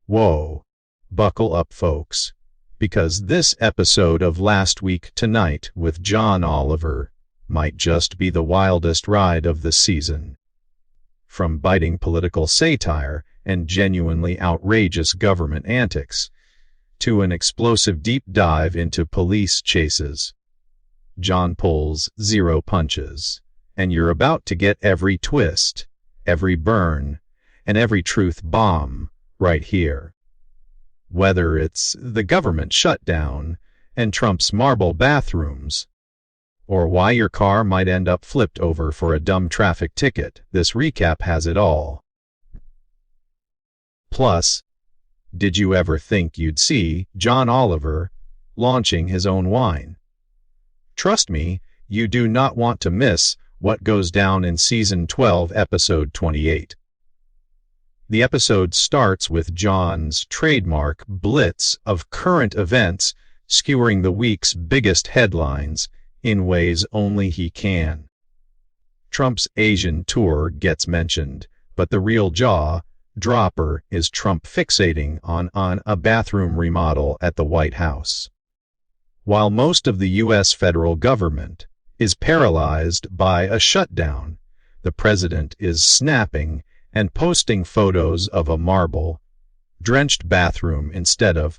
Whoa, buckle up, folks, because this episode of Last Week Tonight with John Oliver might just be the wildest ride of the season. From biting political satire and genuinely outrageous government antics, to an explosive deep dive into police chases, John pulls zero punches, and you're about to get every twist, every burn, and every truth bomb right here. Whether it's the government shutdown and Trump's marble bathrooms, or why your car might end up flipped over for a dumb traffic ticket, this recap has it all. Plus, did you ever think you'd see John Oliver launching his own wine? Trust me, you do not want to miss what goes down in Season 12, Episode 28. The episode starts with John's trademark blitz of current events skewering the week's biggest headlines in ways only he can. Trump's Asian tour gets mentioned, but the real jaw-dropper is Trump fixating on a bathroom remodel at the White House. While most of the U.S. federal government is paralyzed by a shutdown, the president is snapping and posting photos of a marble-drenched bathroom instead of,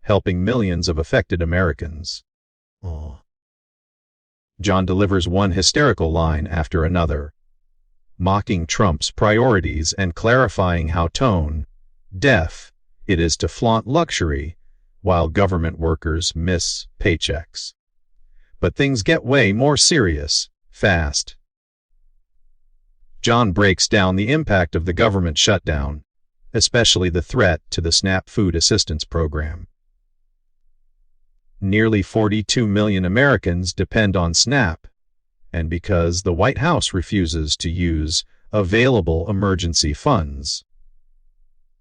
helping millions of affected Americans. John delivers one hysterical line after another, mocking Trump's priorities and clarifying how tone-deaf it is to flaunt luxury while government workers miss paychecks. But things get way more serious, fast. John breaks down the impact of the government shutdown, especially the threat to the SNAP food assistance program. Nearly 42 million Americans depend on SNAP, and because the White House refuses to use available emergency funds,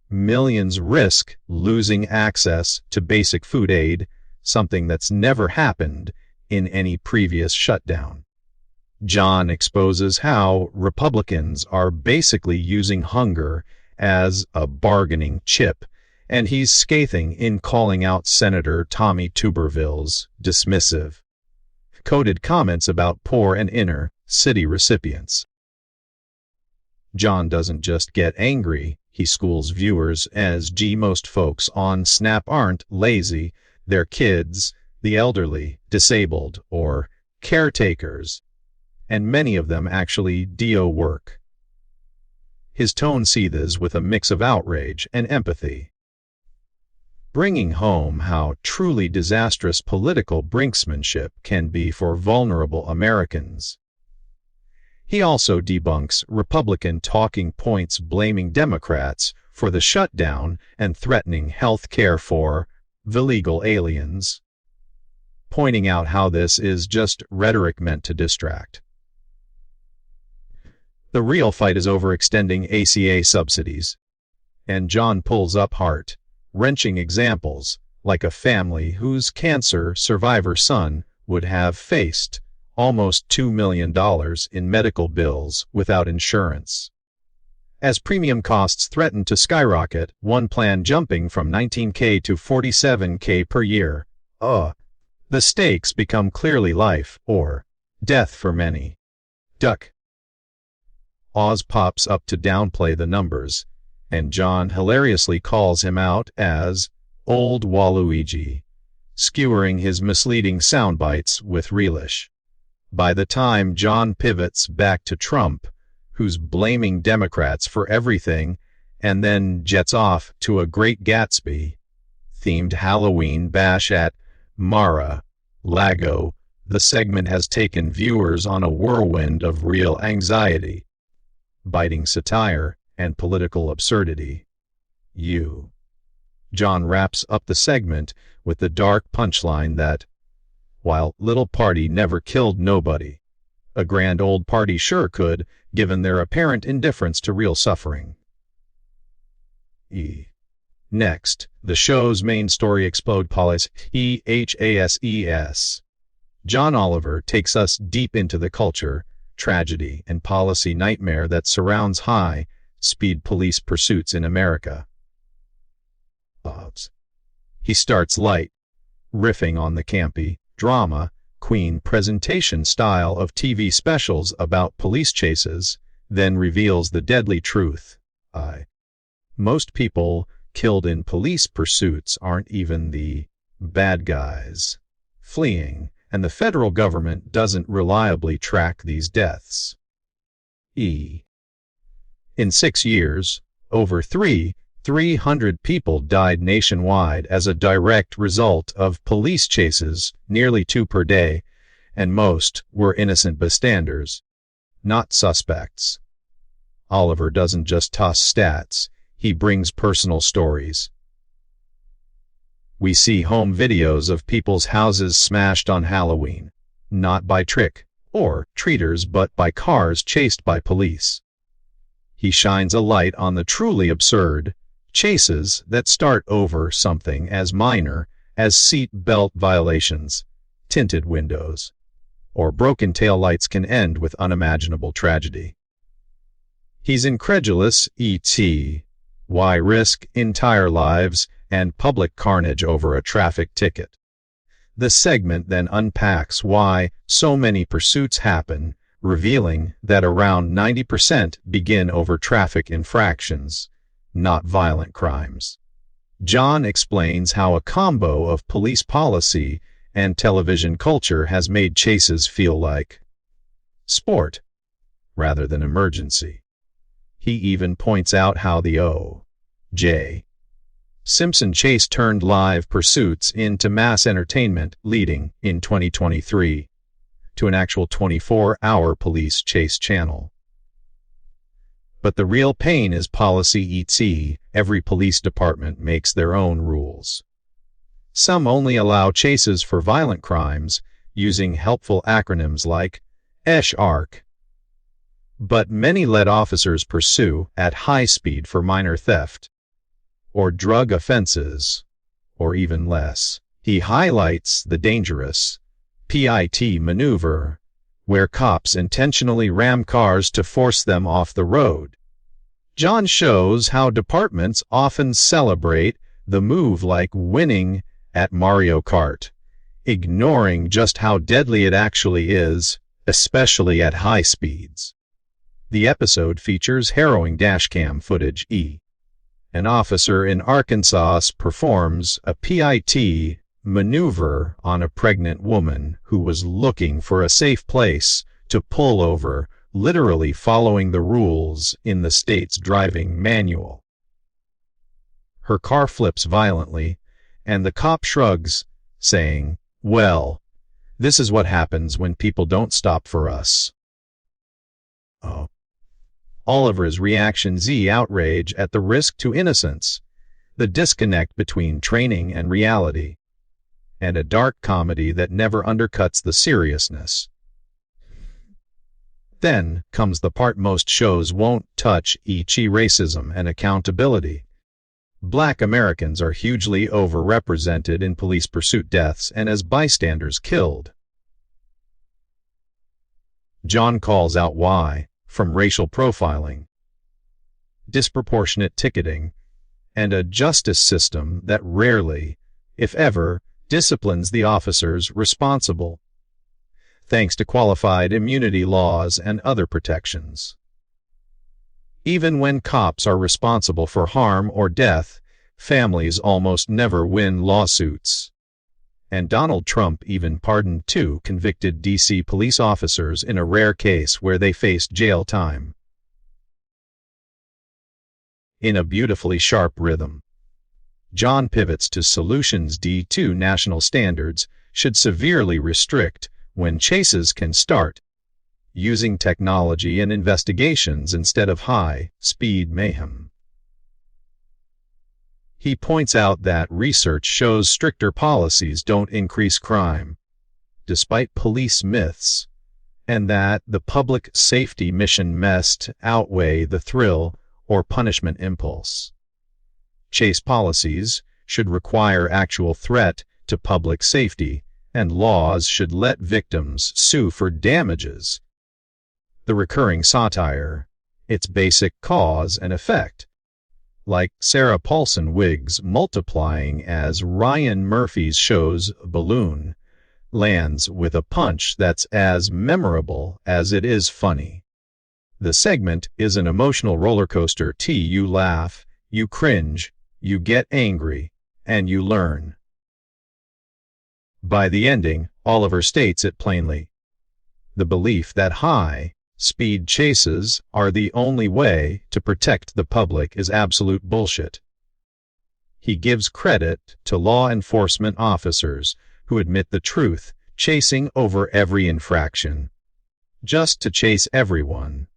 millions risk losing access to basic food aid, something that's never happened in any previous shutdown. John exposes how Republicans are basically using hunger as a bargaining chip, and he's scathing in calling out Senator Tommy Tuberville's dismissive, coded comments about poor and inner-city recipients. John doesn't just get angry, he schools viewers as most folks on SNAP aren't lazy, they're kids, the elderly, disabled, or caretakers, and many of them actually do work. His tone seethes with a mix of outrage and empathy, bringing home how truly disastrous political brinksmanship can be for vulnerable Americans. He also debunks Republican talking points blaming Democrats for the shutdown and threatening health care for illegal aliens, pointing out how this is just rhetoric meant to distract. The real fight is over extending ACA subsidies, and John pulls up heart-wrenching examples, like a family whose cancer survivor son would have faced almost $2 million in medical bills without insurance. As premium costs threaten to skyrocket, one plan jumping from $19,000 to $47,000 per year, the stakes become clearly life or death for many. Duck. Oz pops up to downplay the numbers, and John hilariously calls him out as Old Waluigi, skewering his misleading sound bites with relish. By the time John pivots back to Trump, who's blaming Democrats for everything, and then jets off to a Great Gatsby-themed Halloween bash at Mar-a-Lago, the segment has taken viewers on a whirlwind of real anxiety, biting satire, and political absurdity. John wraps up the segment with the dark punchline that, while little party never killed nobody, a grand old party sure could, given their apparent indifference to real suffering. Next, the show's main story explode police EHASES. John Oliver takes us deep into the culture, tragedy, and policy nightmare that surrounds high-speed police pursuits in America. He starts light, riffing on the campy, drama, queen presentation style of TV specials about police chases, then reveals the deadly truth. Most people killed in police pursuits aren't even the bad guys fleeing, and the federal government doesn't reliably track these deaths. In 6 years, over 300 people died nationwide as a direct result of police chases, nearly 2 per day, and most were innocent bystanders, not suspects. Oliver doesn't just toss stats, he brings personal stories. We see home videos of people's houses smashed on Halloween, not by trick or treaters but by cars chased by police. He shines a light on the truly absurd chases that start over something as minor as seat belt violations, tinted windows, or broken taillights can end with unimaginable tragedy. He's incredulous, e.t. Why risk entire lives and public carnage over a traffic ticket? The segment then unpacks why so many pursuits happen, revealing that around 90% begin over traffic infractions, not violent crimes. John explains how a combo of police policy and television culture has made chases feel like sport rather than emergency. He even points out how the O.J. Simpson chase turned live pursuits into mass entertainment, leading, in 2023, to an actual 24-hour police chase channel. But the real pain is policy, etc. Every police department makes their own rules. Some only allow chases for violent crimes, using helpful acronyms like ESH-ARC. But many let officers pursue at high speed for minor theft, or drug offenses, or even less. He highlights the dangerous PIT maneuver, where cops intentionally ram cars to force them off the road. John shows how departments often celebrate the move like winning at Mario Kart, ignoring just how deadly it actually is, especially at high speeds. The episode features harrowing dashcam footage. An officer in Arkansas performs a PIT maneuver on a pregnant woman who was looking for a safe place to pull over, literally following the rules in the state's driving manual. Her car flips violently, and the cop shrugs, saying, "Well, this is what happens when people don't stop for us." Oliver's reaction: outrage at the risk to innocence, the disconnect between training and reality, and a dark comedy that never undercuts the seriousness. Then comes the part most shows won't touch: racism and accountability. Black Americans are hugely overrepresented in police pursuit deaths and as bystanders killed. John calls out why, from racial profiling, disproportionate ticketing, and a justice system that rarely, if ever, disciplines the officers responsible, thanks to qualified immunity laws and other protections. Even when cops are responsible for harm or death, families almost never win lawsuits. And Donald Trump even pardoned 2 convicted D.C. police officers in a rare case where they faced jail time. In a beautifully sharp rhythm, John pivots to solutions. 2 national standards should severely restrict when chases can start, using technology and investigations instead of high-speed mayhem. He points out that research shows stricter policies don't increase crime, despite police myths, and that the public safety mission must outweigh the thrill or punishment impulse. Chase policies should require actual threat to public safety, and laws should let victims sue for damages. The recurring satire, its basic cause and effect. like Sarah Paulson wigs multiplying as Ryan Murphy's show's Balloon lands with a punch that's as memorable as it is funny. The segment is an emotional roller coaster. You laugh, you cringe, you get angry, and you learn. By the ending, Oliver states it plainly. The belief that high-speed chases are the only way to protect the public is absolute bullshit. He gives credit to law enforcement officers who admit the truth, chasing over every infraction, just to chase everyone,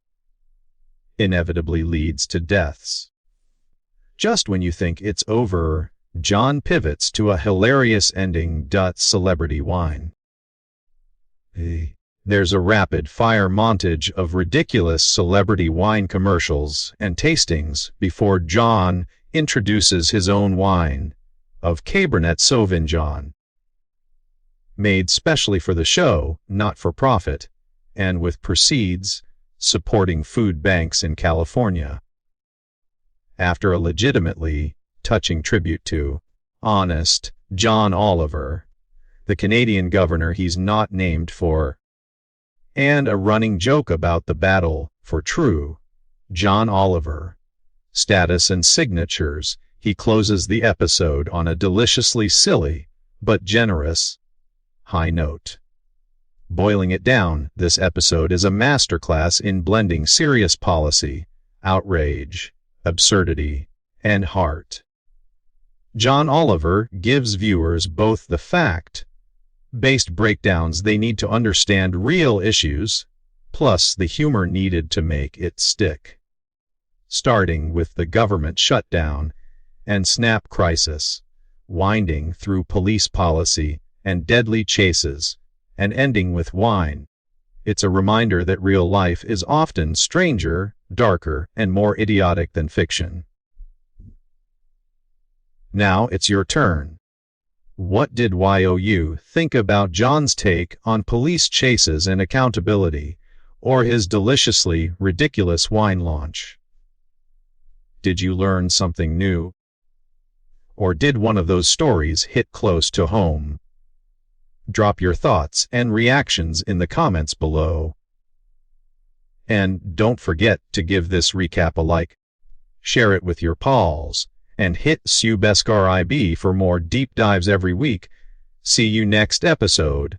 inevitably leads to deaths. Just when you think it's over, John pivots to a hilarious ending. Celebrity wine. There's a rapid-fire montage of ridiculous celebrity wine commercials and tastings before John introduces his own wine of Cabernet Sauvignon, made specially for the show, not for profit, and with proceeds supporting food banks in California. After a legitimately touching tribute to honest John Oliver, the Canadian governor he's not named for, and a running joke about the battle for true John Oliver status and signatures, he closes the episode on a deliciously silly but generous high note. Boiling it down, this episode is a masterclass in blending serious policy, outrage, absurdity, and heart. John Oliver gives viewers both the fact-based breakdowns they need to understand real issues, plus the humor needed to make it stick. Starting with the government shutdown and snap crisis, winding through police policy and deadly chases, and ending with wine. It's a reminder that real life is often stranger, darker, and more idiotic than fiction. Now it's your turn. What did you think about John's take on police chases and accountability, or his deliciously ridiculous wine launch? Did you learn something new? Or did one of those stories hit close to home? Drop your thoughts and reactions in the comments below. And don't forget to give this recap a like, share it with your pals, and hit subscribe for more deep dives every week. See you next episode.